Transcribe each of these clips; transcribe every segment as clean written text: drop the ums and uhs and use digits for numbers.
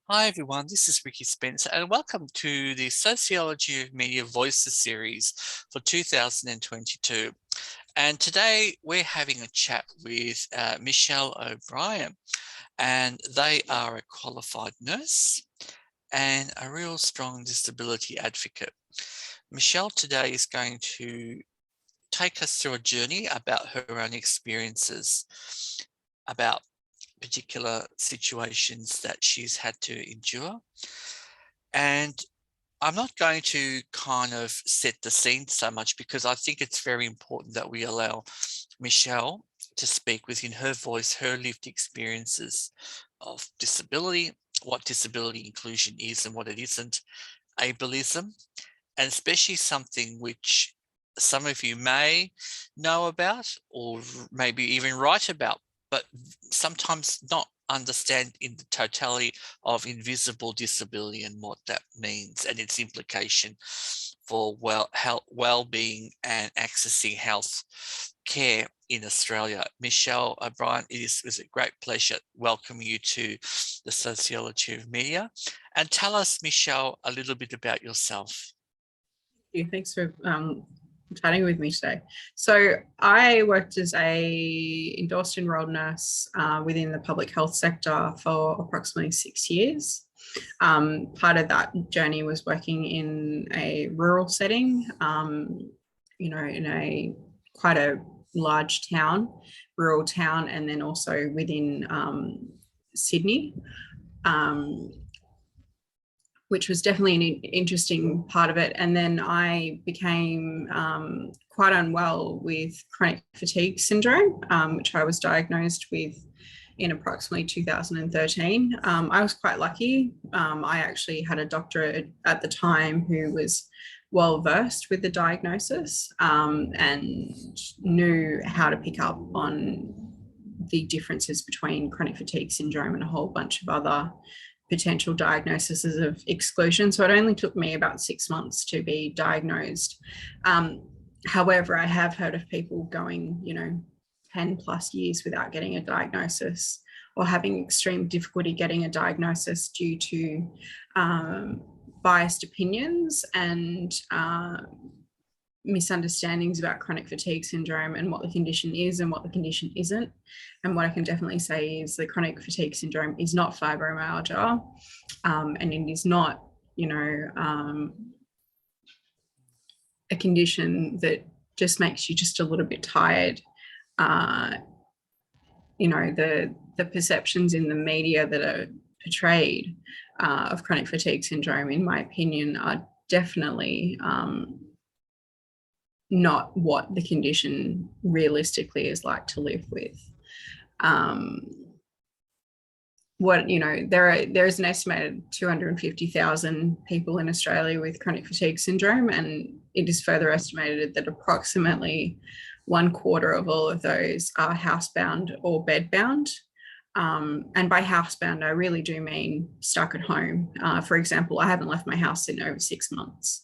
Hi everyone, this is Ricky Spencer and welcome to the Sociology of Media Voices series for 2022. And today we're having a chat with Michelle O'Brien, and they are a qualified nurse and a real strong disability advocate. Michelle today is going to take us through a journey about her own experiences, about particular situations that she's had to endure. And I'm not going to kind of set the scene so much because I think it's very important that we allow Michelle to speak within her voice, her lived experiences of disability, what disability inclusion is and what it isn't, ableism, and especially something which some of you may know about or maybe even write about, but sometimes not understand in the totality of invisible disability and what that means and its implication for well-being and accessing health care in Australia. Michelle O'Brien, it is a great pleasure welcoming you to the Sociology of Media. And tell us, Michelle, a little bit about yourself. Thanks for chatting with me today. So I worked as a endorsed enrolled nurse within the public health sector for approximately 6 years. Part of that journey was working in a rural setting, in a quite a large town, rural town, and then also within Sydney. Which was definitely an interesting part of it. And then I became quite unwell with chronic fatigue syndrome, which I was diagnosed with in approximately 2013. I was quite lucky. I actually had a doctor at the time who was well versed with the diagnosis and knew how to pick up on the differences between chronic fatigue syndrome and a whole bunch of other potential diagnoses of exclusion. So it only took me about 6 months to be diagnosed. However, I have heard of people going, 10 plus years without getting a diagnosis or having extreme difficulty getting a diagnosis due to biased opinions and misunderstandings about chronic fatigue syndrome and what the condition is and what the condition isn't. And what I can definitely say is the chronic fatigue syndrome is not fibromyalgia, and it is not, a condition that just makes you just a little bit tired. The perceptions in the media that are portrayed of chronic fatigue syndrome, in my opinion, are definitely not what the condition realistically is like to live with. There is an estimated 250,000 people in Australia with chronic fatigue syndrome, and it is further estimated that approximately 1/4 of all of those are housebound or bedbound. And by housebound, I really do mean stuck at home. For example, I haven't left my house in over 6 months.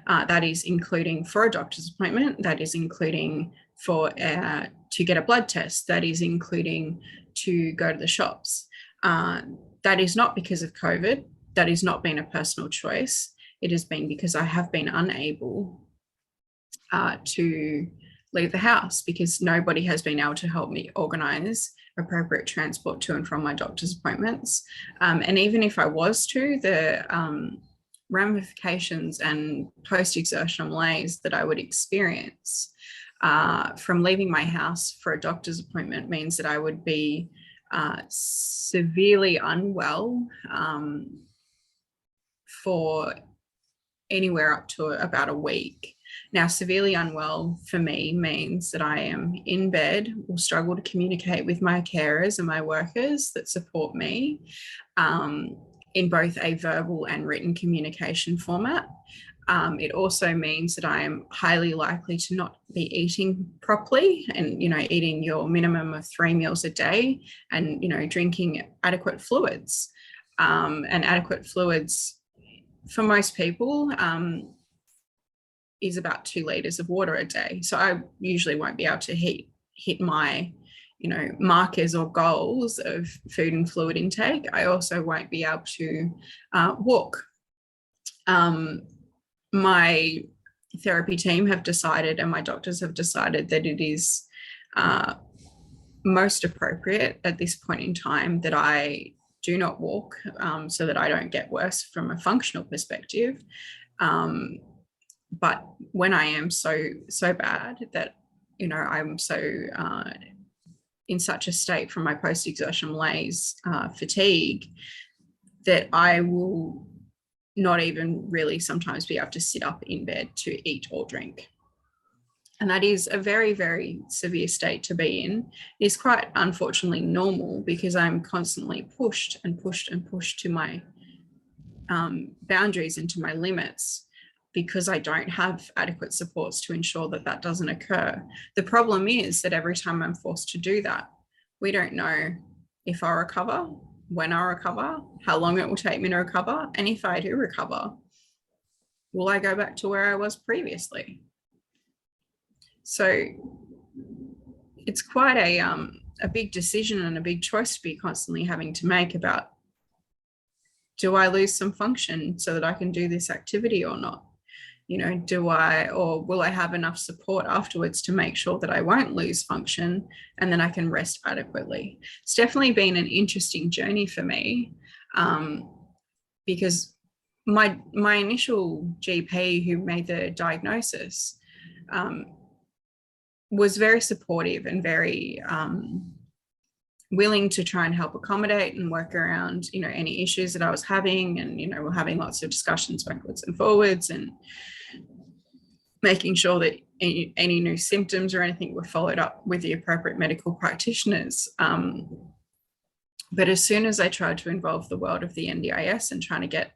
That is including for a doctor's appointment. That is including for to get a blood test. That is including to go to the shops. That is not because of COVID. That has not been a personal choice. It has been because I have been unable to leave the house because nobody has been able to help me organise appropriate transport to and from my doctor's appointments. And even if I was to, the ramifications and post-exertional malaise that I would experience from leaving my house for a doctor's appointment means that I would be severely unwell for anywhere up to about a week. Now, severely unwell for me means that I am in bed, will struggle to communicate with my carers and my workers that support me in both a verbal and written communication format. It also means that I am highly likely to not be eating properly and, eating your minimum of 3 meals a day and, drinking adequate fluids. And adequate fluids for most people is about 2 liters of water a day. So I usually won't be able to hit my markers or goals of food and fluid intake, I also won't be able to walk. My therapy team have decided, and my doctors have decided, that it is most appropriate at this point in time that I do not walk, so that I don't get worse from a functional perspective. But when I am so bad that, I'm so in such a state from my post-exertion malaise fatigue that I will not even really sometimes be able to sit up in bed to eat or drink. And that is a very, very severe state to be in. It's quite unfortunately normal, because I'm constantly pushed and pushed and pushed to my boundaries and to my limits, because I don't have adequate supports to ensure that that doesn't occur. The problem is that every time I'm forced to do that, we don't know if I'll recover, when I'll recover, how long it will take me to recover, and if I do recover, will I go back to where I was previously? So it's quite a big decision and a big choice to be constantly having to make about, do I lose some function so that I can do this activity or not? Or will I have enough support afterwards to make sure that I won't lose function and then I can rest adequately? It's definitely been an interesting journey for me, because my initial GP who made the diagnosis was very supportive and very willing to try and help accommodate and work around, any issues that I was having. And, we're having lots of discussions backwards and forwards, and making sure that any new symptoms or anything were followed up with the appropriate medical practitioners. But as soon as I tried to involve the world of the NDIS and trying to get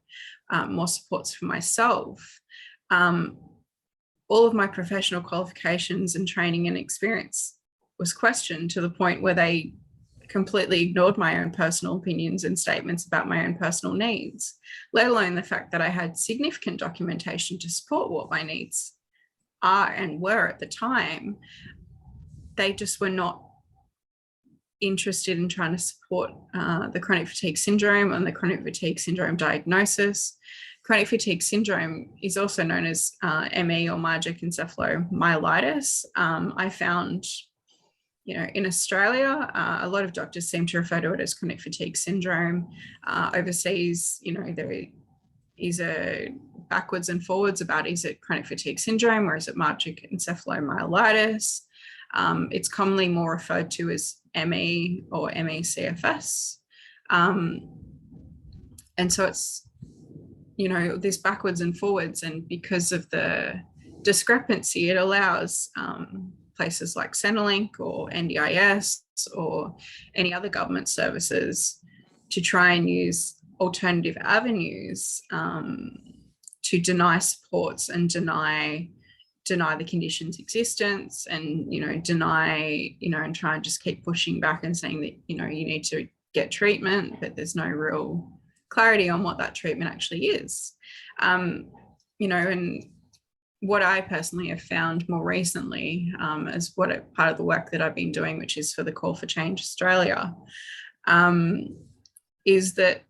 more supports for myself, all of my professional qualifications and training and experience was questioned, to the point where they completely ignored my own personal opinions and statements about my own personal needs, let alone the fact that I had significant documentation to support what my needs are and were at the time. They just were not interested in trying to support the chronic fatigue syndrome and the chronic fatigue syndrome diagnosis. Chronic fatigue syndrome is also known as ME, or myalgic encephalomyelitis. I found, in Australia, a lot of doctors seem to refer to it as chronic fatigue syndrome. Overseas, there is a backwards and forwards about, is it chronic fatigue syndrome or is it myalgic encephalomyelitis? It's commonly more referred to as ME or ME/CFS. And so it's, this backwards and forwards, and because of the discrepancy, it allows places like Centrelink or NDIS or any other government services to try and use alternative avenues to deny supports and deny the condition's existence, and deny, and try and just keep pushing back and saying that you need to get treatment, but there's no real clarity on what that treatment actually is. And what I personally have found more recently, as part of the work that I've been doing, which is for the Call for Change Australia, is that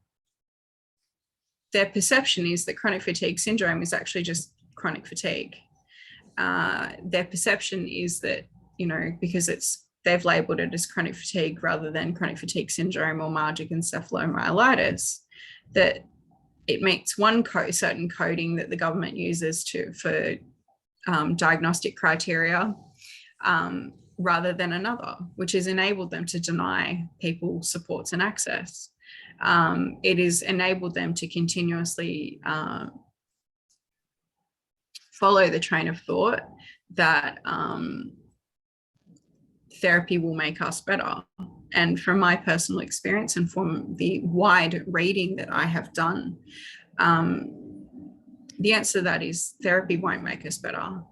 their perception is that chronic fatigue syndrome is actually just chronic fatigue. Their perception is that, because they've labelled it as chronic fatigue rather than chronic fatigue syndrome or myalgic encephalomyelitis, that it meets one certain coding that the government uses for diagnostic criteria, rather than another, which has enabled them to deny people supports and access. It has enabled them to continuously follow the train of thought that therapy will make us better. And from my personal experience and from the wide reading that I have done, the answer to that is therapy won't make us better.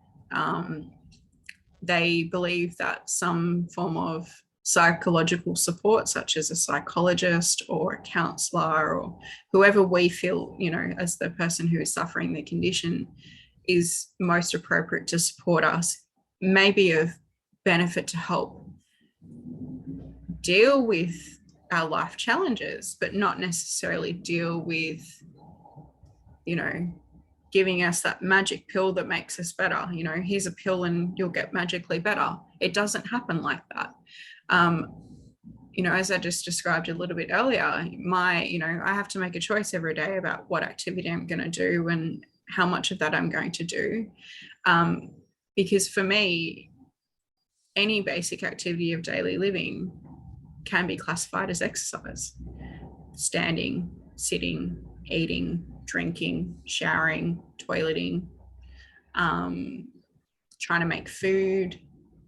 They believe that some form of psychological support, such as a psychologist or a counsellor or whoever we feel, as the person who is suffering the condition, is most appropriate to support us, may be of benefit to help deal with our life challenges, but not necessarily deal with, you know, giving us that magic pill that makes us better. You know, here's a pill and you'll get magically better. It doesn't happen like that. You know, as I just described a little bit earlier, you know, I have to make a choice every day about what activity I'm going to do and how much of that I'm going to do. Because for me, any basic activity of daily living can be classified as exercise. Standing, sitting, eating, drinking, showering, toileting, trying to make food,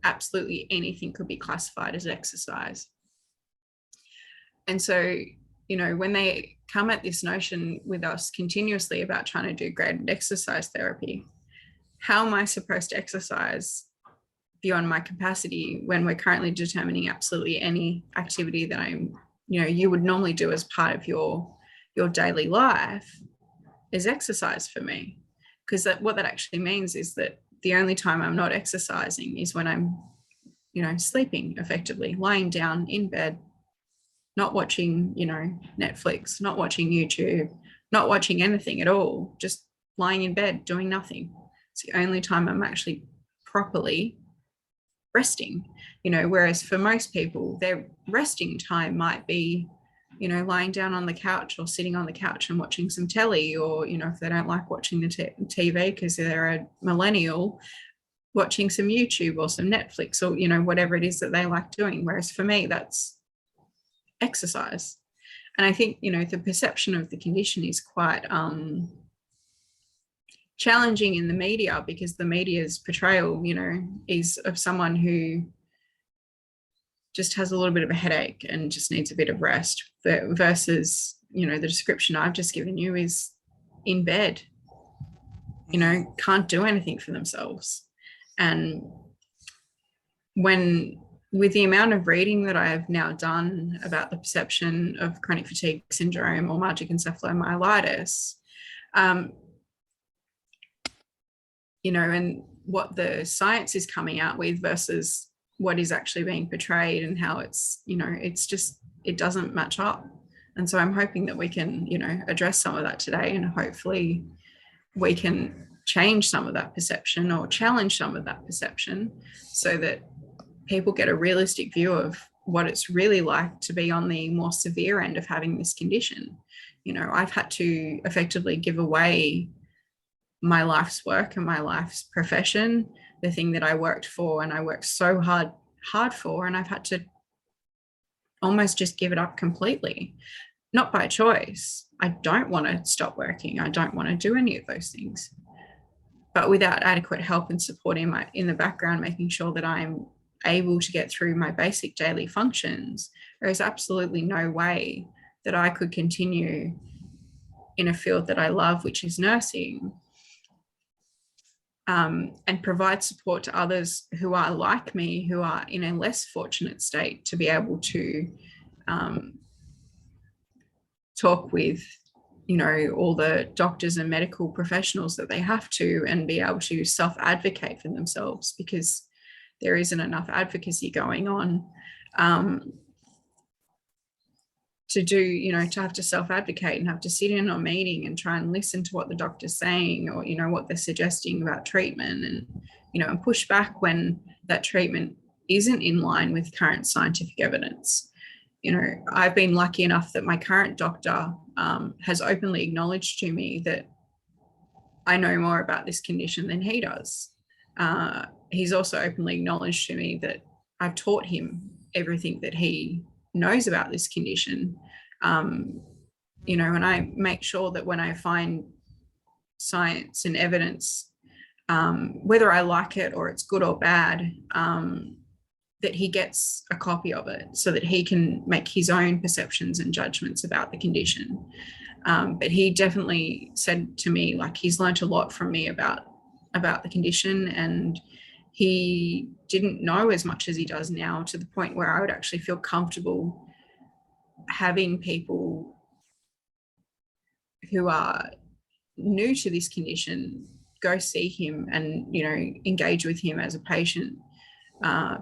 absolutely anything could be classified as exercise. And so, you know, when they come at this notion with us continuously about trying to do graded exercise therapy, how am I supposed to exercise beyond my capacity when we're currently determining absolutely any activity that you would normally do as part of your daily life is exercise for me? Because what that actually means is that the only time I'm not exercising is when I'm, you know, sleeping, effectively lying down in bed, not watching, you know, Netflix, not watching YouTube, not watching anything at all, just lying in bed doing nothing. It's the only time I'm actually properly resting, you know, whereas for most people, their resting time might be, you know, lying down on the couch or sitting on the couch and watching some telly, or, you know, if they don't like watching the TV because they're a millennial, watching some YouTube or some Netflix, or, you know, whatever it is that they like doing. Whereas for me, that's exercise. And I think, you know, the perception of the condition is quite challenging in the media, because the media's portrayal, you know, is of someone who just has a little bit of a headache and just needs a bit of rest, versus, you know, the description I've just given you is in bed, you know, can't do anything for themselves. And with the amount of reading that I have now done about the perception of chronic fatigue syndrome or myalgic encephalomyelitis, you know, and what the science is coming out with versus what is actually being portrayed, and how it's, you know, it's just, it doesn't match up. And so I'm hoping that we can, you know, address some of that today, and hopefully we can change some of that perception or challenge some of that perception, so that people get a realistic view of what it's really like to be on the more severe end of having this condition. You know, I've had to effectively give away my life's work and my life's profession, the thing that I worked for and I worked so hard for, and I've had to almost just give it up completely, not by choice. I don't want to stop working. I don't want to do any of those things, but without adequate help and support in the background, making sure that I'm able to get through my basic daily functions, there is absolutely no way that I could continue in a field that I love, which is nursing, and provide support to others who are like me, who are in a less fortunate state, to be able to talk with, you know, all the doctors and medical professionals that they have to, and be able to self-advocate for themselves, because there isn't enough advocacy going on to do, you know, to have to self-advocate and have to sit in on a meeting and try and listen to what the doctor's saying, or, you know, what they're suggesting about treatment, and, you know, and push back when that treatment isn't in line with current scientific evidence. You know, I've been lucky enough that my current doctor has openly acknowledged to me that I know more about this condition than he does. He's also openly acknowledged to me that I've taught him everything that he knows about this condition. You know, and I make sure that when I find science and evidence, whether I like it or it's good or bad, that he gets a copy of it so that he can make his own perceptions and judgments about the condition. But he definitely said to me, like, he's learned a lot from me about the condition, and he didn't know as much as he does now, to the point where I would actually feel comfortable having people who are new to this condition go see him and, you know, engage with him as a patient,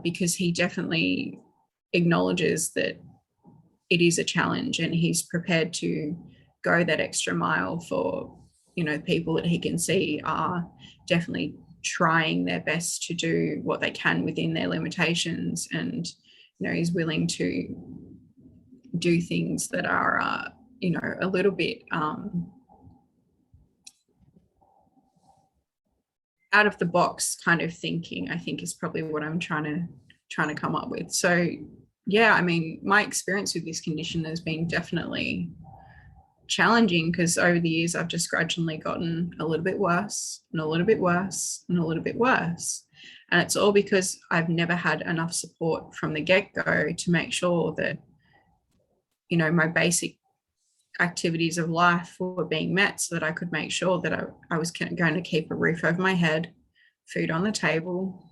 because he definitely acknowledges that it is a challenge, and he's prepared to go that extra mile for, you know, people that he can see are definitely trying their best to do what they can within their limitations, and, you know, he's willing to do things that are, you know, a little bit out of the box kind of thinking, I think, is probably what I'm trying to come up with. So yeah, I mean, my experience with this condition has been definitely challenging, because over the years I've just gradually gotten a little bit worse and a little bit worse and a little bit worse. And it's all because I've never had enough support from the get-go to make sure that, you know, my basic activities of life were being met, so that I could make sure that I was going to keep a roof over my head, food on the table,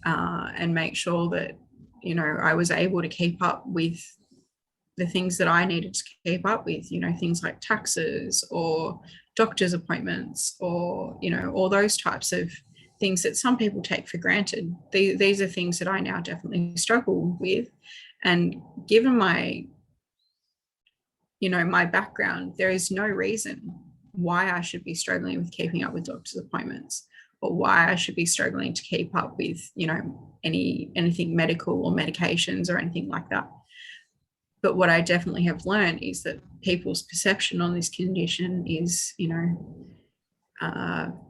and make sure that, you know, I was able to keep up with the things that I needed to keep up with, you know, things like taxes or doctor's appointments, or, you know, all those types of things that some people take for granted. These are things that I now definitely struggle with. And given my, you know, my background, there is no reason why I should be struggling with keeping up with doctor's appointments, or why I should be struggling to keep up with, you know, anything medical or medications or anything like that. But what I definitely have learned is that people's perception on this condition is, you know,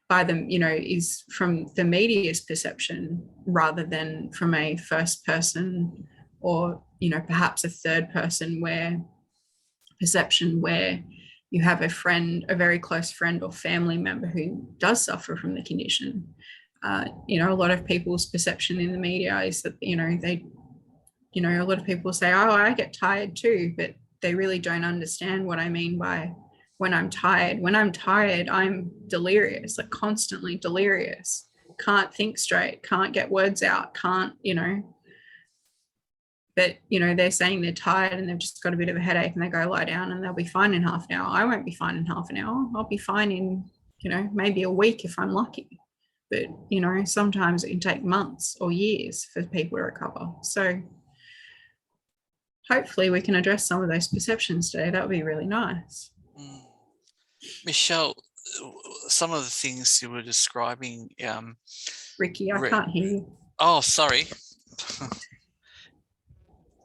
by them, you know, is from the media's perception rather than from a first person, or, you know, perhaps a third person perception where you have a friend, a very close friend or family member who does suffer from the condition. You know, a lot of people's perception in the media is that, you know, you know, a lot of people say, oh, I get tired too, but they really don't understand what I mean by when I'm tired. When I'm tired, I'm delirious, like constantly delirious, can't think straight, can't get words out, can't, you know. But, you know, they're saying they're tired and they've just got a bit of a headache, and they go lie down and they'll be fine in half an hour. I won't be fine in half an hour. I'll be fine in, you know, maybe a week if I'm lucky. But, you know, sometimes it can take months or years for people to recover. So hopefully we can address some of those perceptions today. That would be really nice. Michelle, some of the things you were describing. Ricky, I can't hear you. Oh, sorry.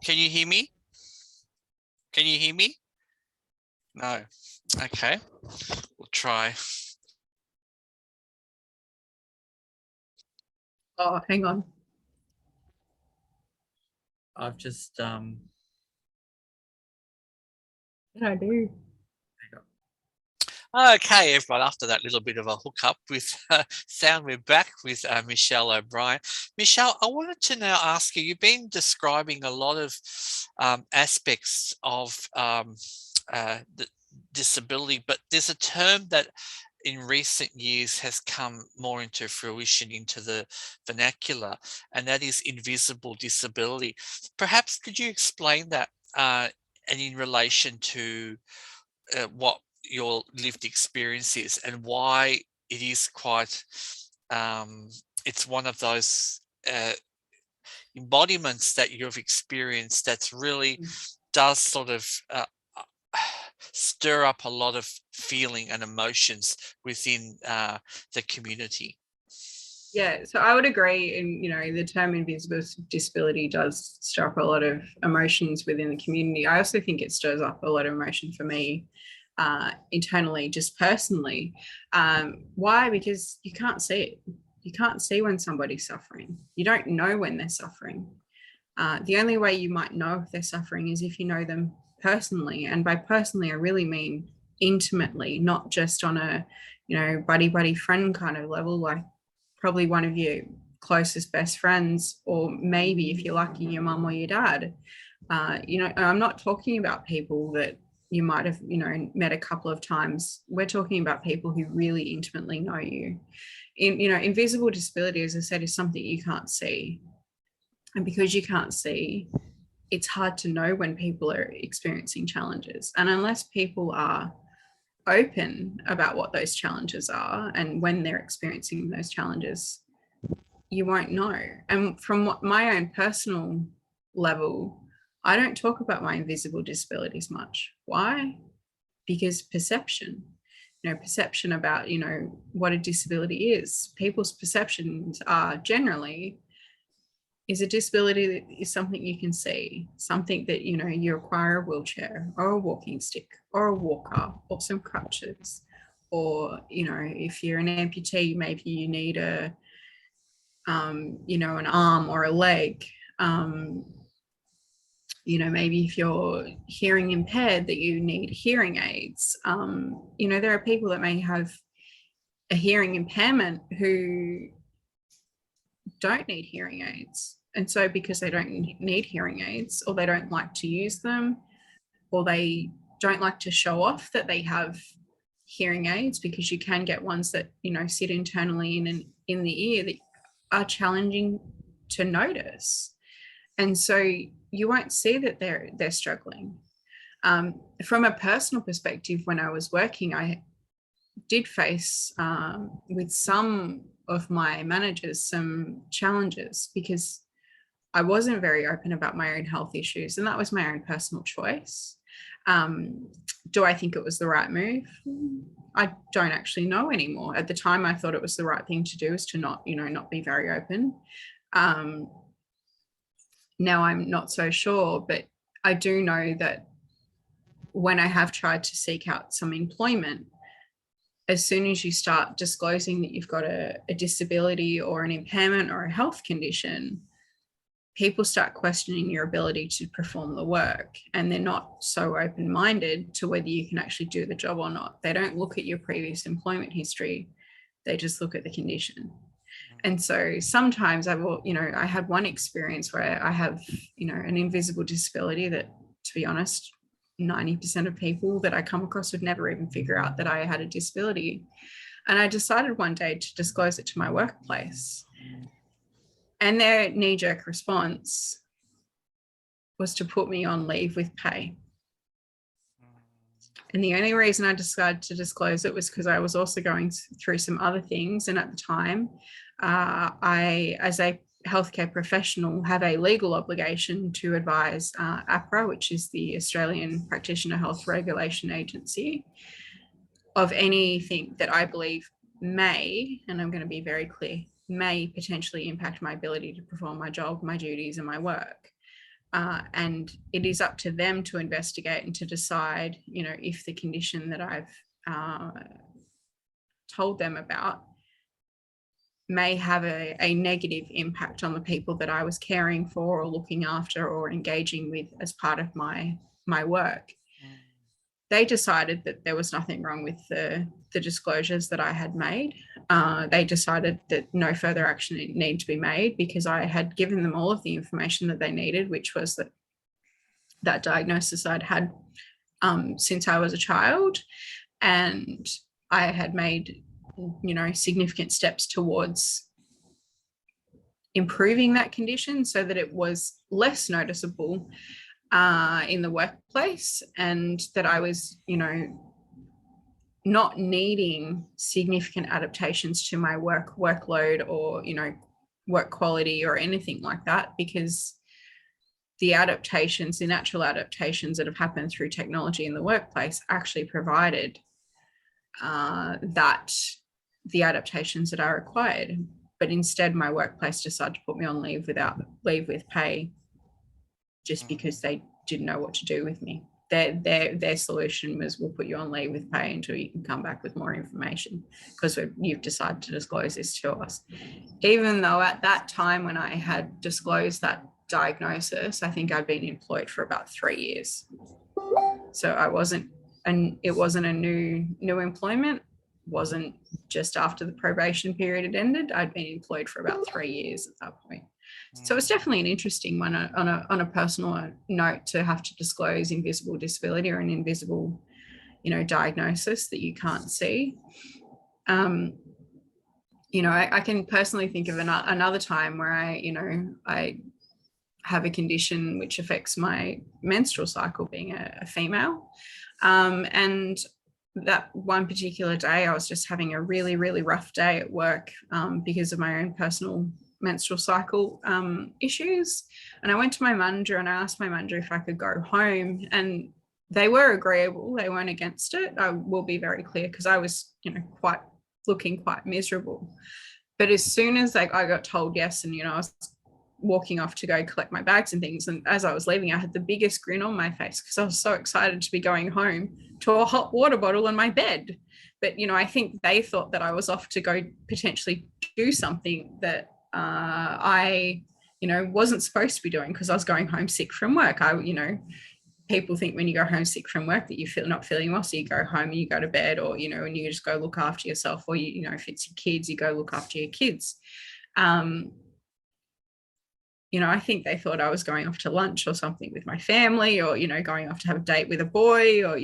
Can you hear me? Can you hear me? No. Okay. We'll try. Oh, hang on. I've just What did I do? Okay, everyone, after that little bit of a hookup with sound, we're back with Michelle O'Brien. Michelle, I wanted to now ask you, you've been describing a lot of aspects of the disability, but there's a term that in recent years has come more into fruition into the vernacular, and that is invisible disability. Perhaps could you explain that and in relation to what your lived experience is, and why it is quite it's one of those embodiments that you've experienced that's really does sort of stir up a lot of feeling and emotions within the community. Yeah, so I would agree. And, you know, the term invisible disability does stir up a lot of emotions within the community. I also think it stirs up a lot of emotion for me internally, just personally. Why? Because you can't see it. You can't see when somebody's suffering. You don't know when they're suffering. The only way you might know if they're suffering is if you know them personally. And by personally, I really mean intimately, not just on a, you know, buddy friend kind of level, like probably one of your closest best friends, or maybe if you're lucky, your mum or your dad. You know, I'm not talking about people that you might have, you know, met a couple of times. We're talking about people who really intimately know you. You know, invisible disability, as I said, is something you can't see. And because you can't see, it's hard to know when people are experiencing challenges. And unless people are open about what those challenges are and when they're experiencing those challenges, you won't know. And from what my own personal level, I don't talk about my invisible disabilities much. Why? Because perception, perception about, what a disability is. People's perceptions are generally, is a disability that is something you can see, something that, you require a wheelchair or a walking stick or a walker or some crutches, or, if you're an amputee, maybe you need an arm or a leg. Maybe if you're hearing impaired, that you need hearing aids. There are people that may have a hearing impairment who don't need hearing aids. And so because they don't need hearing aids, or they don't like to use them, or they don't like to show off that they have hearing aids, because you can get ones that, sit internally in the ear that are challenging to notice. And so you won't see that they're struggling. From a personal perspective, when I was working, I did face with some of my managers some challenges, because I wasn't very open about my own health issues, and that was my own personal choice. Do I think it was the right move? I don't actually know anymore. At the time, I thought it was the right thing to do, is to not be very open. Now I'm not so sure, but I do know that when I have tried to seek out some employment, as soon as you start disclosing that you've got a disability or an impairment or a health condition, people start questioning your ability to perform the work, and they're not so open-minded to whether you can actually do the job or not. They don't look at your previous employment history. They just look at the condition. And so sometimes I had one experience where I have, an invisible disability that, to be honest, 90% of people that I come across would never even figure out that I had a disability. And I decided one day to disclose it to my workplace. And their knee-jerk response was to put me on leave with pay. And the only reason I decided to disclose it was because I was also going through some other things. And at the time, I, as a healthcare professional, have a legal obligation to advise APRA, which is the Australian Practitioner Health Regulation Agency, of anything that I believe may, and I'm going to be very clear, may potentially impact my ability to perform my job, my duties, and my work. And it is up to them to investigate and to decide, if the condition that I've told them about may have a negative impact on the people that I was caring for or looking after or engaging with as part of my work. They decided that there was nothing wrong with the disclosures that I had made. They decided that no further action needed to be made, because I had given them all of the information that they needed, which was that diagnosis I'd had since I was a child. And I had made, significant steps towards improving that condition so that it was less noticeable in the workplace, and that I was, not needing significant adaptations to my workload or, work quality or anything like that, because the natural adaptations that have happened through technology in the workplace actually provided the adaptations that are required. But instead, my workplace decided to put me on leave with pay, just because they didn't know what to do with me. Their solution was, we'll put you on leave with pay until you can come back with more information, because you've decided to disclose this to us. Even though at that time, when I had disclosed that diagnosis, I think I'd been employed for about 3 years. So it wasn't a new employment, wasn't just after the probation period had ended. I'd been employed for about 3 years at that point. So it's definitely an interesting one on a personal note, to have to disclose invisible disability or an invisible, diagnosis that you can't see. I can personally think of another time where I have a condition which affects my menstrual cycle, being a female. And that one particular day, I was just having a really, really rough day at work because of my own personal menstrual cycle issues. And I went to my manager and I asked my manager if I could go home, and they were agreeable. They weren't against it. I will be very clear, because I was, looking quite miserable. But as soon as I got told yes, and, I was walking off to go collect my bags and things, and as I was leaving, I had the biggest grin on my face because I was so excited to be going home to a hot water bottle in my bed. But, I think they thought that I was off to go potentially do something that I, wasn't supposed to be doing, because I was going home sick from work. People think when you go home sick from work that you feel not feeling well, so you go home and you go to bed, or, and you just go look after yourself, or, if it's your kids, you go look after your kids. I think they thought I was going off to lunch or something with my family, or, going off to have a date with a boy, or,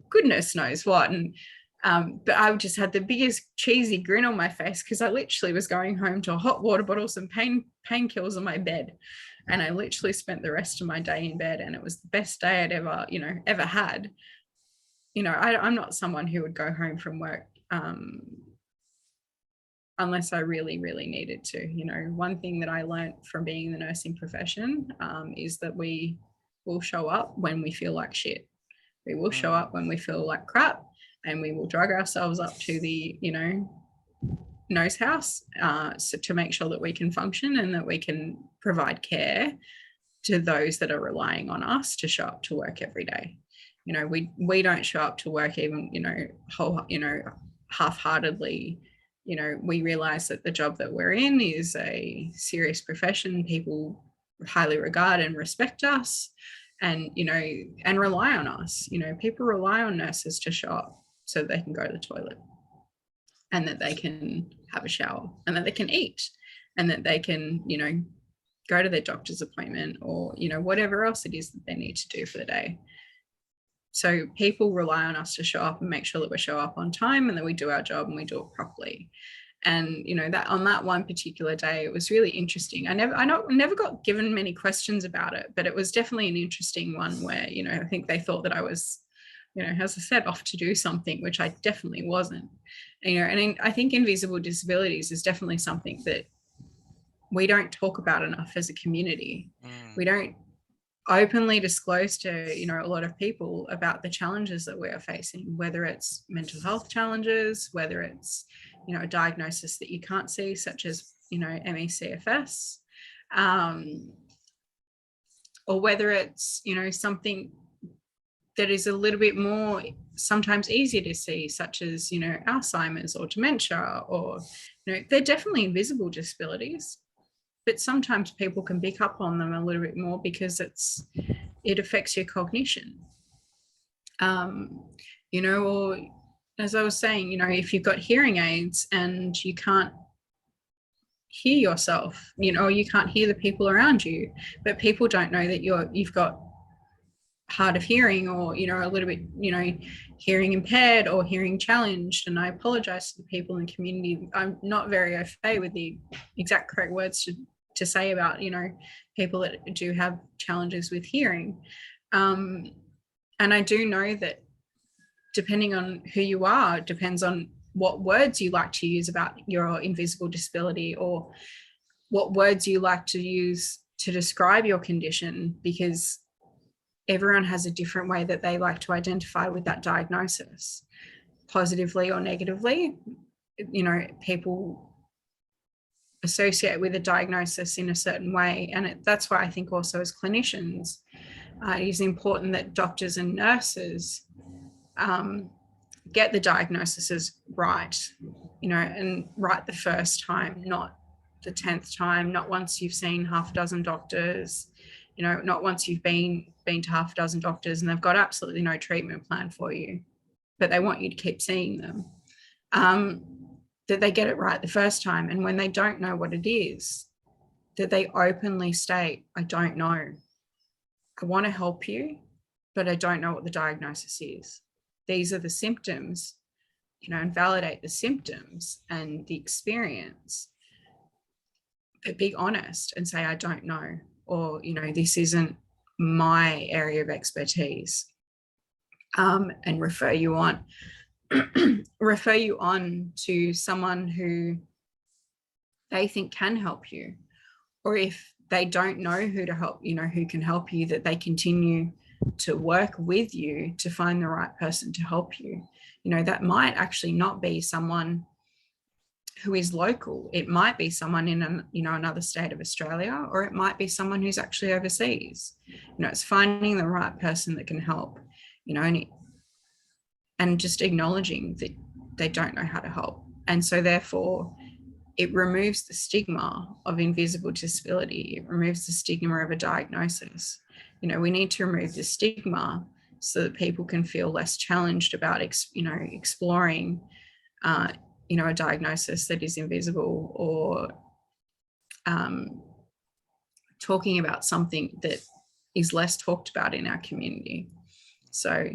goodness knows what. And but I just had the biggest cheesy grin on my face, because I literally was going home to a hot water bottle, some painkillers on my bed. And I literally spent the rest of my day in bed, and it was the best day I'd ever had. I'm not someone who would go home from work unless I really, really needed to. One thing that I learned from being in the nursing profession is that we will show up when we feel like shit. We will show up when we feel like crap, and we will drag ourselves up to the, nose house so to make sure that we can function and that we can provide care to those that are relying on us to show up to work every day. We don't show up to work even, half-heartedly. We realize that the job that we're in is a serious profession. People highly regard and respect us, and, and rely on us. People rely on nurses to show up so they can go to the toilet, and that they can have a shower, and that they can eat, and that they can, go to their doctor's appointment, or, whatever else it is that they need to do for the day. So people rely on us to show up and make sure that we show up on time, and that we do our job and we do it properly. And, that on that one particular day, it was really interesting. I never got given many questions about it, but it was definitely an interesting one where, I think they thought that I was, as I said, off to do something, which I definitely wasn't. And I think invisible disabilities is definitely something that we don't talk about enough as a community. We don't openly disclose to, a lot of people about the challenges that we are facing, whether it's mental health challenges, whether it's, a diagnosis that you can't see, such as, ME/CFS, or whether it's, something that is a little bit more sometimes easier to see, such as, Alzheimer's or dementia, or, they're definitely invisible disabilities, but sometimes people can pick up on them a little bit more because it affects your cognition. Or as I was saying, if you've got hearing aids and you can't hear yourself, or you can't hear the people around you, but people don't know that you've got hard of hearing, or, a little bit, hearing impaired or hearing challenged. And I apologize to the people in the community. I'm not very au fait with the exact correct words to say about, people that do have challenges with hearing. And I do know that depending on who you are, it depends on what words you like to use about your invisible disability, or what words you like to use to describe your condition, because everyone has a different way that they like to identify with that diagnosis, positively or negatively. People associate with a diagnosis in a certain way. And that's why I think also as clinicians, it is important that doctors and nurses get the diagnoses right, and right the first time, not the 10th time, not once you've seen half a dozen doctors, not once you've been to half a dozen doctors and they've got absolutely no treatment plan for you, but they want you to keep seeing them. That they get it right the first time. And when they don't know what it is, that they openly state, I don't know. I want to help you, but I don't know what the diagnosis is. These are the symptoms, and validate the symptoms and the experience, but be honest and say, I don't know, or, this isn't my area of expertise, and refer you on to someone who they think can help you, or if they don't know who to help, who can help you, that they continue to work with you to find the right person to help you. That might actually not be someone who is local. It might be someone in another state of Australia, or it might be someone who's actually overseas. It's finding the right person that can help, and just acknowledging that they don't know how to help. And so therefore it removes the stigma of invisible disability. It removes the stigma of a diagnosis. We need to remove the stigma so that people can feel less challenged about, exploring, a diagnosis that is invisible, or talking about something that is less talked about in our community. So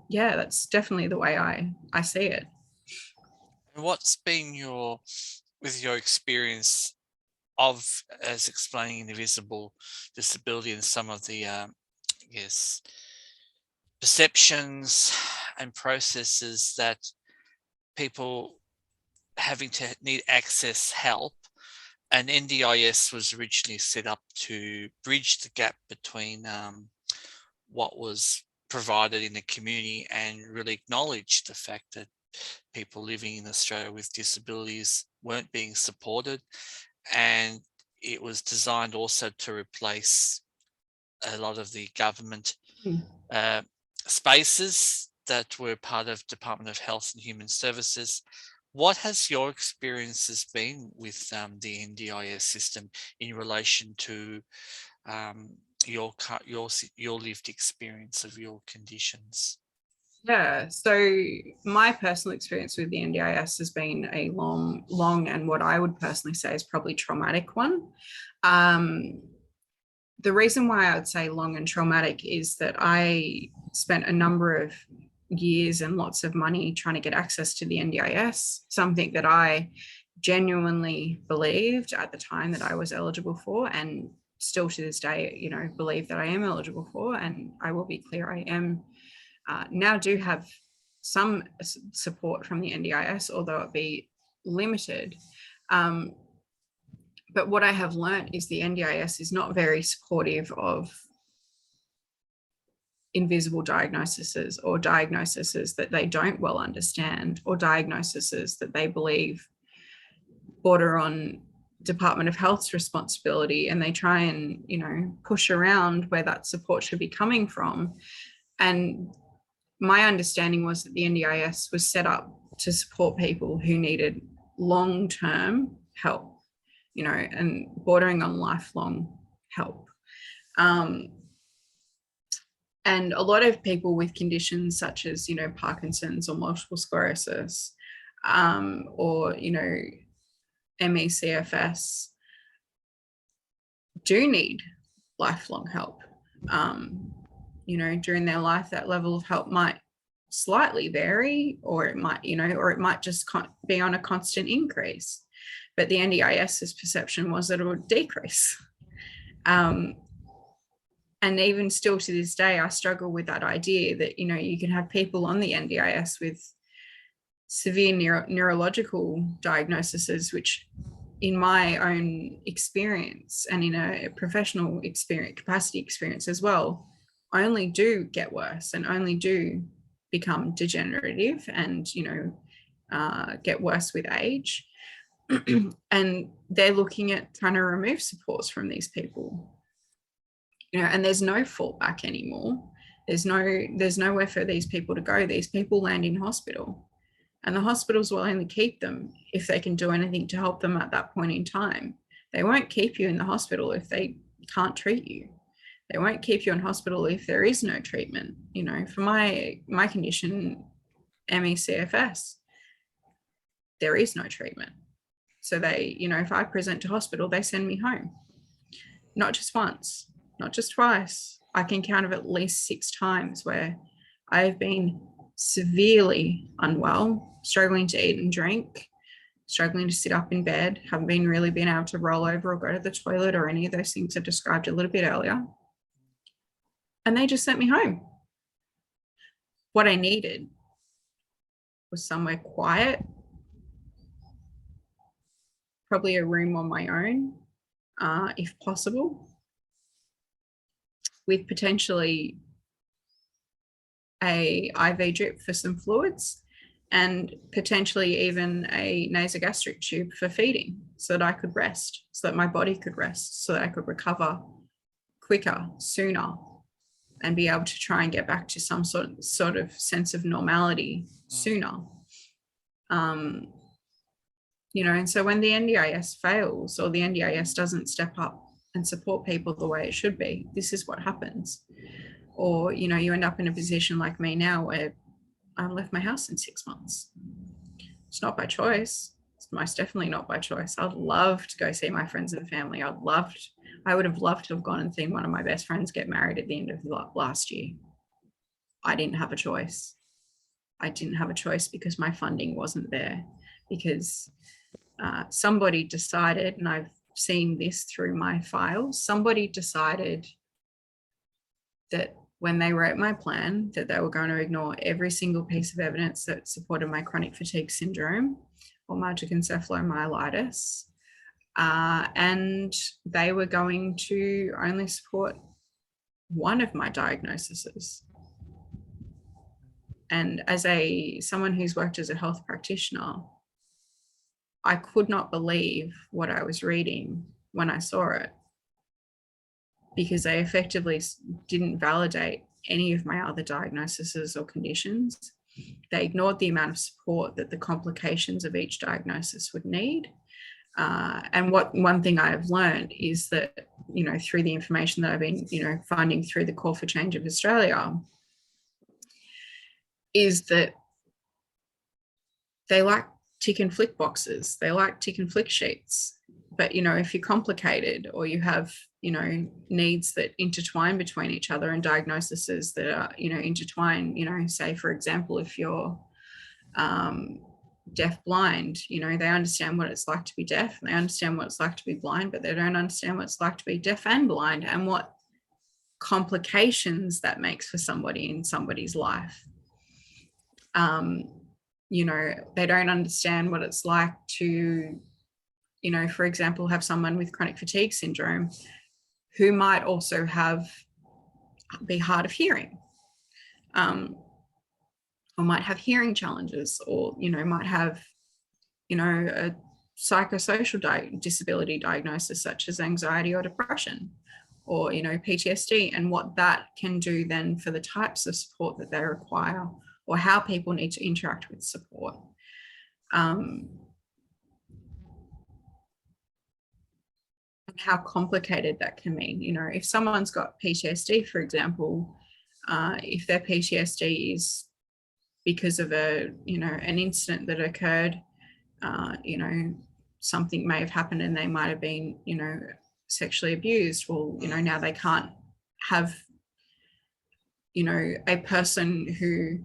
yeah, that's definitely the way I see it. And what's been your experience of as explaining invisible disability and some of the perceptions and processes that people having to need access help? And NDIS was originally set up to bridge the gap between what was provided in the community and really acknowledge the fact that people living in Australia with disabilities weren't being supported. And it was designed also to replace a lot of the government spaces that were part of Department of Health and Human Services. What has your experiences been with the NDIS system in relation to your lived experience of your conditions? Yeah, so my personal experience with the NDIS has been a long and what I would personally say is probably traumatic one. The reason why I would say long and traumatic is that I spent a number of years and lots of money trying to get access to the NDIS, something that I genuinely believed at the time that I was eligible for, and still to this day, believe that I am eligible for. And I will be clear, I am now do have some support from the NDIS, although it be limited. But what I have learned is the NDIS is not very supportive of invisible diagnoses, or diagnoses that they don't well understand, or diagnoses that they believe border on Department of Health's responsibility, and they try and, push around where that support should be coming from. And my understanding was that the NDIS was set up to support people who needed long-term help, and bordering on lifelong help. And a lot of people with conditions such as, Parkinson's or multiple sclerosis, or, ME/CFS do need lifelong help. During their life, that level of help might slightly vary, or it might just be on a constant increase. But the NDIS's perception was that it would decrease. And even still to this day, I struggle with that idea that, you can have people on the NDIS with severe neurological diagnoses, which in my own experience and in a professional capacity experience as well, only do get worse and only do become degenerative and, get worse with age. And they're looking at trying to remove supports from these people, and there's no fallback anymore. There's nowhere for these people to go. These people land in hospital, and the hospitals will only keep them if they can do anything to help them at that point in time. They won't keep you in the hospital if they can't treat you. They won't keep you in hospital if there is no treatment. For my condition, ME/CFS, there is no treatment. So they, if I present to hospital, they send me home. Not just once, not just twice. I can count of at least 6 times where I've been severely unwell, struggling to eat and drink, struggling to sit up in bed, haven't really been able to roll over or go to the toilet or any of those things I described a little bit earlier. And they just sent me home. What I needed was somewhere quiet, probably a room on my own, if possible, with potentially a IV drip for some fluids, and potentially even a nasogastric tube for feeding, so that I could rest, so that my body could rest, so that I could recover quicker, sooner, and be able to try and get back to some sort of sense of normality sooner. You know, and so when the NDIS fails, or the NDIS doesn't step up and support people the way it should be, this is what happens. Or, you know, you end up in a position like me now where I left my house in 6 months. It's not by choice. It's most definitely not by choice. I'd love to go see my friends and family. I would have loved to have gone and seen one of my best friends get married at the end of last year. I didn't have a choice. I didn't have a choice because my funding wasn't there, because somebody decided, and I've seen this through my files, somebody decided that when they wrote my plan, that they were going to ignore every single piece of evidence that supported my chronic fatigue syndrome or myalgic encephalomyelitis, and they were going to only support one of my diagnoses. And as someone who's worked as a health practitioner, I could not believe what I was reading when I saw it, because they effectively didn't validate any of my other diagnoses or conditions. They ignored the amount of support that the complications of each diagnosis would need. And one thing I have learned is that, you know, through the information that I've been, you know, finding through the Call for Change of Australia, is that they like tick and flick boxes. They like tick and flick sheets. But, you know, if you're complicated, or you have, you know, needs that intertwine between each other, and diagnoses that are, you know, intertwine, you know, say, for example, if you're deaf blind, you know, they understand what it's like to be deaf, and they understand what it's like to be blind, but they don't understand what it's like to be deaf and blind, and what complications that makes for somebody in somebody's life. You know, they don't understand what it's like to, you know, for example, have someone with chronic fatigue syndrome who might also be hard of hearing, or might have hearing challenges, or, you know, might have, you know, a psychosocial disability diagnosis such as anxiety or depression, or, you know, PTSD, and what that can do then for the types of support that they require, or how people need to interact with support. And how complicated that can mean. You know, if someone's got PTSD, for example, if their PTSD is because of an incident that occurred, you know, something may have happened and they might have been, you know, sexually abused. Well, you know, now they can't have, you know, a person who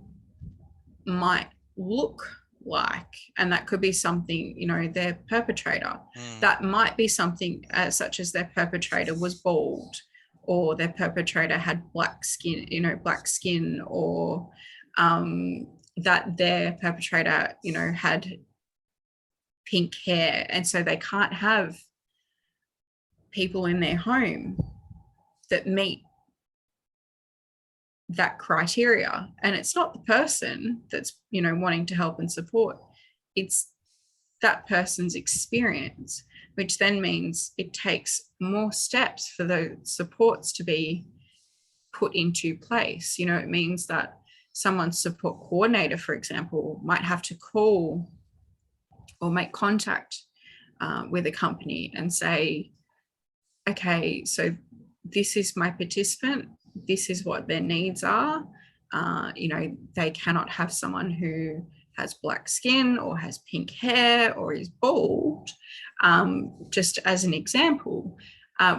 might look like, and that could be something, you know, their perpetrator. That might be something such as their perpetrator was bald, or their perpetrator had black skin, or that their perpetrator, you know, had pink hair, and so they can't have people in their home that meet that criteria. And it's not the person that's, you know, wanting to help and support, it's that person's experience, which then means it takes more steps for the supports to be put into place. You know, it means that someone's support coordinator, for example, might have to call or make contact with a company and say, okay, so this is my participant, this is what their needs are. You know, they cannot have someone who has black skin or has pink hair or is bald, just as an example,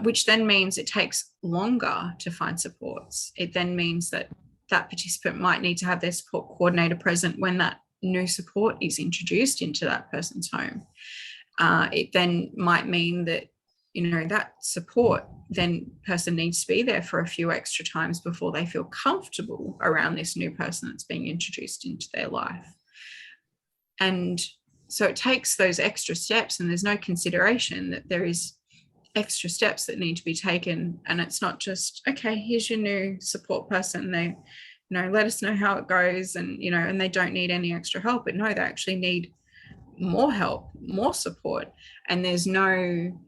which then means it takes longer to find supports. It then means that that participant might need to have their support coordinator present when that new support is introduced into that person's home. It then might mean that, you know, that support then person needs to be there for a few extra times before they feel comfortable around this new person that's being introduced into their life. And So it takes those extra steps, and there's no consideration that there is extra steps that need to be taken. And it's not just, okay, here's your new support person. They, let us know how it goes, and, and they don't need any extra help. But no, they actually need more help, more support. And there's no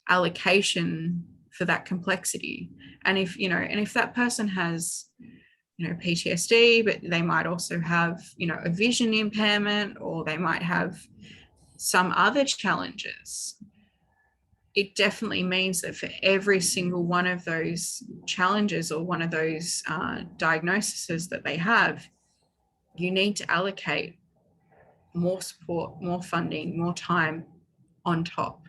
allocation for that complexity. And if that person has, PTSD, but they might also have, a vision impairment, or they might have some other challenges, it definitely means that for every single one of those challenges or one of those diagnoses that they have, you need to allocate more support, more funding, more time on top,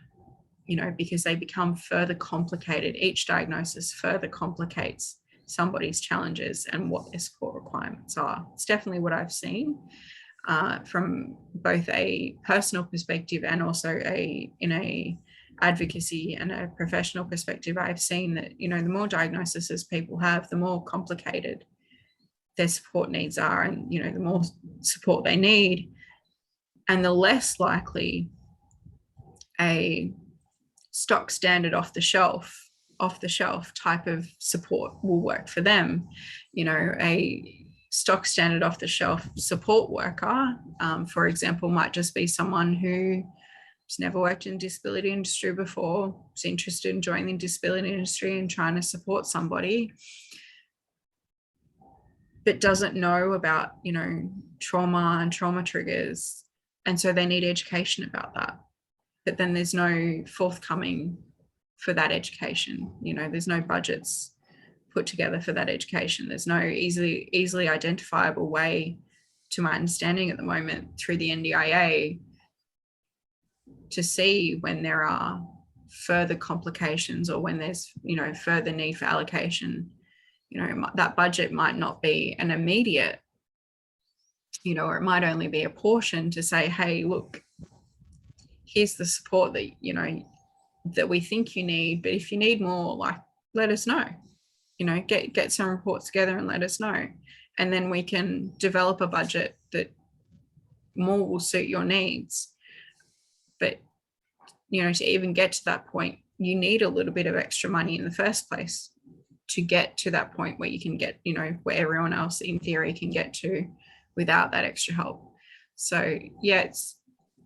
because they become further complicated. Each diagnosis further complicates somebody's challenges and what their support requirements are. It's definitely what I've seen from both a personal perspective and also in a advocacy and a professional perspective. I've seen that, the more diagnoses people have, the more complicated their support needs are, and, the more support they need, and the less likely a stock standard off the shelf type of support will work for them. A stock standard off the shelf support worker, for example, might just be someone who's never worked in the disability industry before, is interested in joining the disability industry and trying to support somebody, but doesn't know about, trauma and trauma triggers. And so they need education about that. But then there's no forthcoming for that education. There's no budgets put together for that education. There's no easily identifiable way, to my understanding at the moment, through the NDIA, to see when there are further complications, or when there's, further need for allocation. That budget might not be an immediate, or it might only be a portion to say, hey, look, here's the support that, that we think you need. But if you need more, let us know, get some reports together and let us know. And then we can develop a budget that more will suit your needs. But, to even get to that point, you need a little bit of extra money in the first place to get to that point where you can get, where everyone else in theory can get to without that extra help. So yeah, it's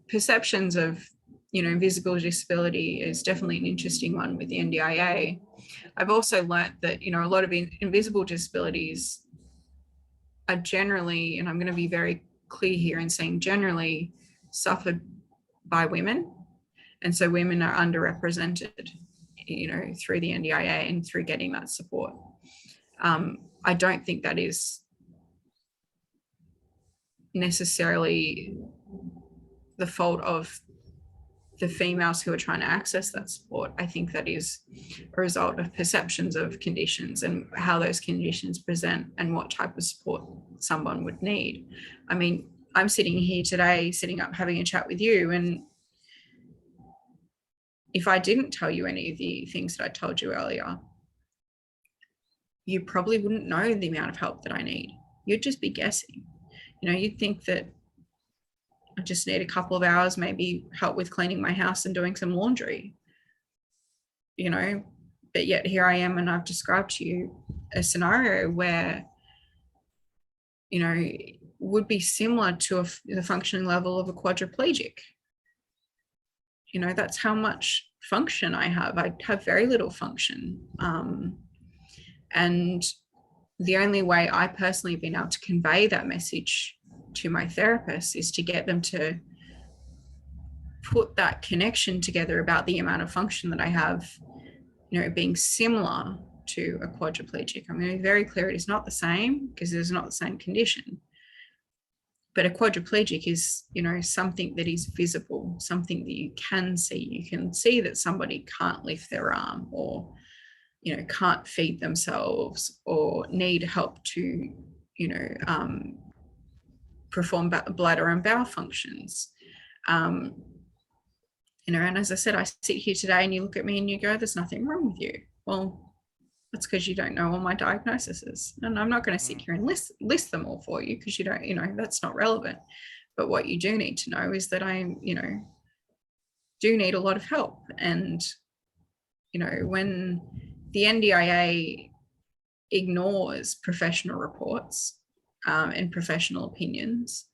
perceptions of, invisible disability is definitely an interesting one with the NDIA. I've also learned that, a lot of invisible disabilities are generally, and I'm going to be very clear here in saying generally, suffered by women. And so women are underrepresented, through the NDIA and through getting that support. I don't think that is necessarily the fault of the females who are trying to access that support. I think that is a result of perceptions of conditions and how those conditions present and what type of support someone would need. I mean, I'm sitting here today, sitting up having a chat with you, and if I didn't tell you any of the things that I told you earlier, you probably wouldn't know the amount of help that I need. You'd just be guessing. You'd think that I just need a couple of hours, maybe help with cleaning my house and doing some laundry, but yet here I am, and I've described to you a scenario where, would be similar to the functioning level of a quadriplegic. That's how much function I have. I have very little function. And the only way I personally have been able to convey that message to my therapist is to get them to put that connection together about the amount of function that I have, being similar to a quadriplegic. I'm going to be very clear, it is not the same, because it is not the same condition. But a quadriplegic is, something that is visible, something that you can see. You can see that somebody can't lift their arm, or, can't feed themselves, or need help to, perform bladder and bowel functions. And as I said, I sit here today and you look at me and you go, there's nothing wrong with you. Well, that's because you don't know all my diagnoses. And I'm not going to sit here and list them all for you, because you don't, that's not relevant. But what you do need to know is that I, do need a lot of help. And, when the NDIA ignores professional reports and professional opinions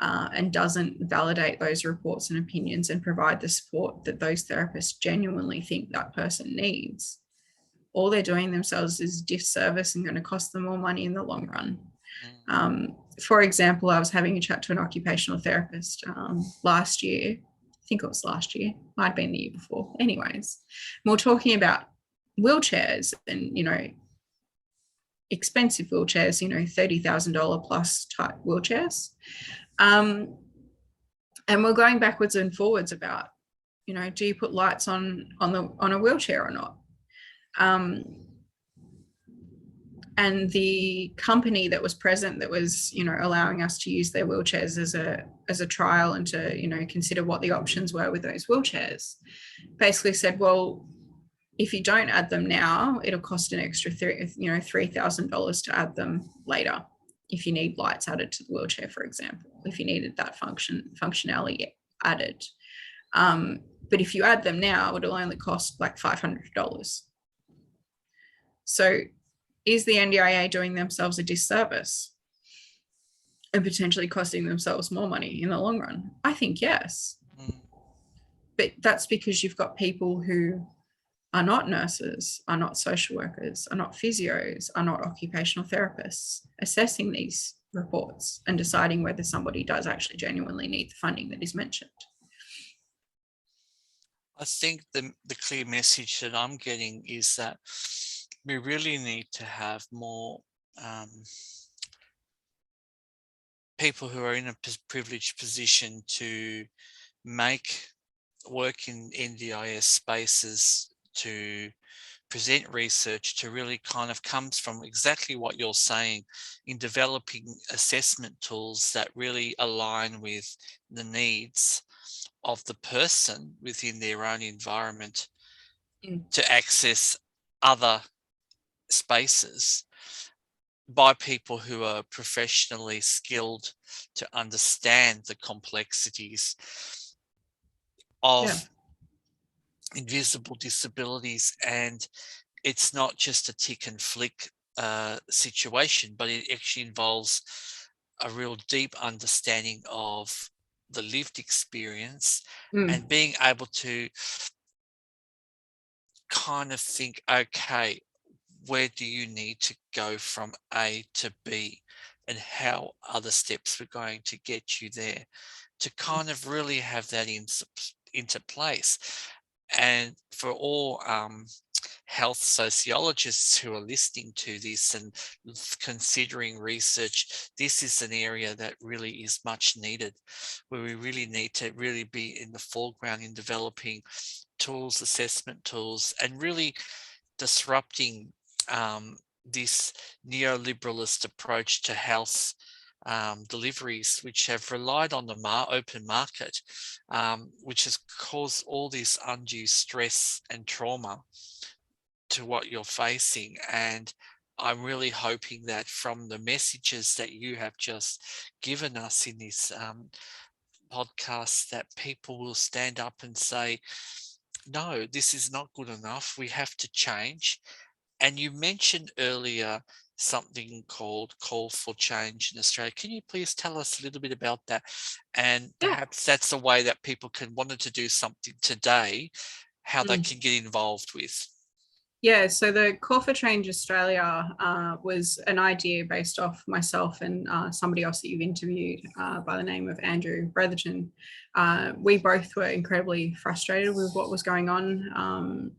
and doesn't validate those reports and opinions and provide the support that those therapists genuinely think that person needs, all they're doing themselves is disservice and going to cost them more money in the long run. For example, I was having a chat to an occupational therapist last year. I think it was last year, might have been the year before. Anyways, and we're talking about wheelchairs and, expensive wheelchairs, $30,000 plus type wheelchairs. And we're going backwards and forwards about, do you put lights on a wheelchair or not? And the company that was present, that was, allowing us to use their wheelchairs as a trial and to, consider what the options were with those wheelchairs, basically said, well, if you don't add them now, it'll cost an extra $3,000 to add them later. If you need lights added to the wheelchair, for example, if you needed that functionality added. But if you add them now, it'll only cost like $500. So is the NDIA doing themselves a disservice and potentially costing themselves more money in the long run? I think yes. But that's because you've got people who are not nurses, are not social workers, are not physios, are not occupational therapists, assessing these reports and deciding whether somebody does actually genuinely need the funding that is mentioned. I think the clear message that I'm getting is that we really need to have more people who are in a privileged position to make work in NDIS spaces, to present research, to really kind of comes from exactly what you're saying in developing assessment tools that really align with the needs of the person within their own environment to access other spaces by people who are professionally skilled to understand the complexities of invisible disabilities. And it's not just a tick and flick situation, but it actually involves a real deep understanding of the lived experience and being able to kind of think, okay, where do you need to go from A to B, and how are the steps we're going to get you there, to kind of really have that into place. And for all health sociologists who are listening to this and considering research, this is an area that really is much needed, where we really need to really be in the foreground in developing tools, assessment tools, and really disrupting this neoliberalist approach to health deliveries, which have relied on the open market, which has caused all this undue stress and trauma to what you're facing. And I'm really hoping that from the messages that you have just given us in this podcast, that people will stand up and say, no, this is not good enough. We have to change. And you mentioned earlier something called Call for Change in Australia. Can you please tell us a little bit about that? And perhaps that's a way that people can want to do something today, how they can get involved with. Yeah, so the Call for Change Australia was an idea based off myself and somebody else that you've interviewed by the name of Andrew Bretherton. We both were incredibly frustrated with what was going on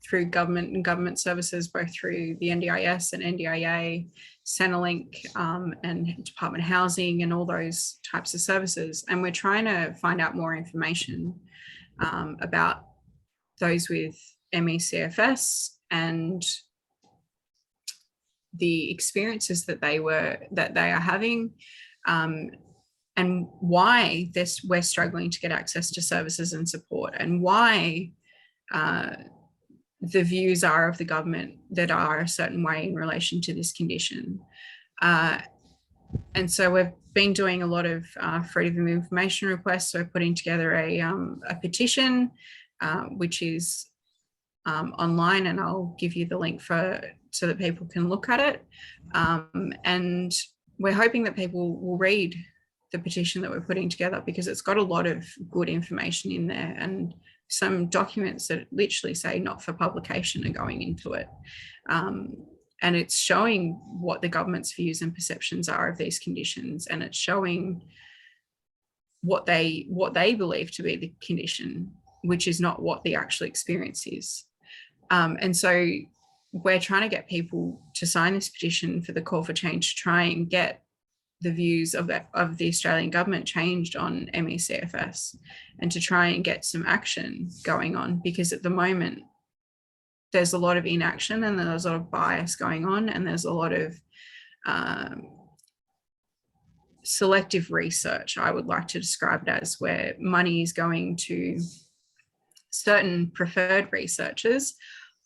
through government and government services, both through the NDIS and NDIA, Centrelink, and Department of Housing and all those types of services. And we're trying to find out more information about those with ME/CFS and the experiences that they are having, and why we're struggling to get access to services and support, and why the views are of the government that are a certain way in relation to this condition. And so we've been doing a lot of freedom of information requests. So putting together a petition, which is online, and I'll give you the link so that people can look at it. And we're hoping that people will read the petition that we're putting together, because it's got a lot of good information in there, and some documents that literally say not for publication are going into it. And it's showing what the government's views and perceptions are of these conditions, and it's showing what they believe to be the condition, which is not what the actual experience is. And so we're trying to get people to sign this petition for the call for change, to try and get the views of the Australian government changed on ME/CFS, and to try and get some action going on, because at the moment there's a lot of inaction, and there's a lot of bias going on, and there's a lot of selective research, I would like to describe it as, where money is going to certain preferred researchers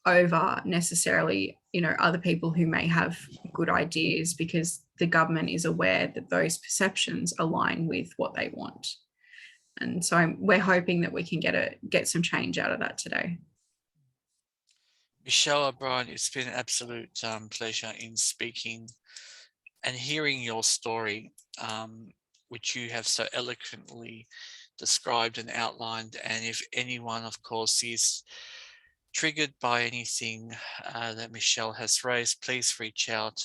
over necessarily, other people who may have good ideas, because the government is aware that those perceptions align with what they want. And so we're hoping that we can get some change out of that today. Michelle O'Brien, it's been an absolute pleasure in speaking and hearing your story, which you have so eloquently described and outlined. And if anyone, of course, is triggered by anything that Michelle has raised, please reach out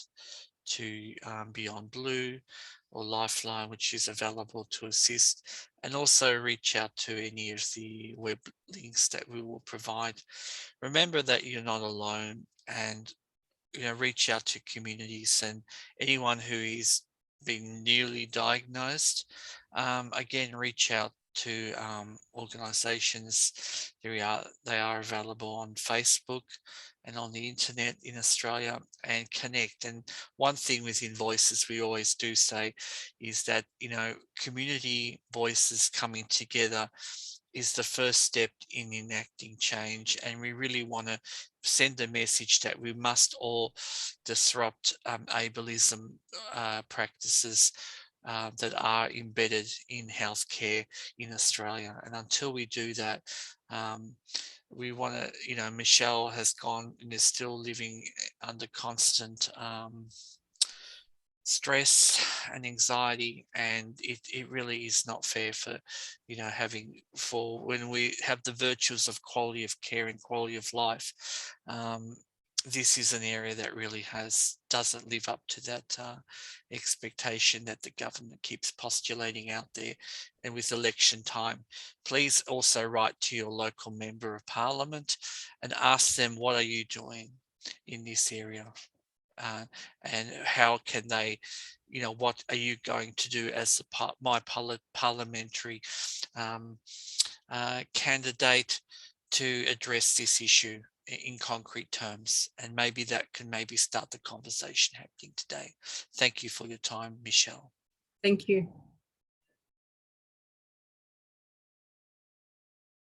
to Beyond Blue or Lifeline, which is available to assist, and also reach out to any of the web links that we will provide. Remember that you're not alone, and reach out to communities and anyone who is being newly diagnosed. Again, reach out to organisations. They are available on Facebook and on the internet in Australia, and connect. And one thing within Voices we always do say is that community voices coming together is the first step in enacting change. And we really want to send a message that we must all disrupt ableism practices that are embedded in healthcare in Australia. And until we do that, we want to, Michelle has gone and is still living under constant stress and anxiety, and it really is not fair for when we have the virtues of quality of care and quality of life. This is an area that really doesn't live up to that expectation that the government keeps postulating out there. And with election time, please also write to your local member of parliament and ask them, what are you doing in this area? And how can they, what are you going to do as my parliamentary candidate to address this issue in concrete terms? And maybe that can start the conversation happening today. Thank you for your time, Michelle. Thank you.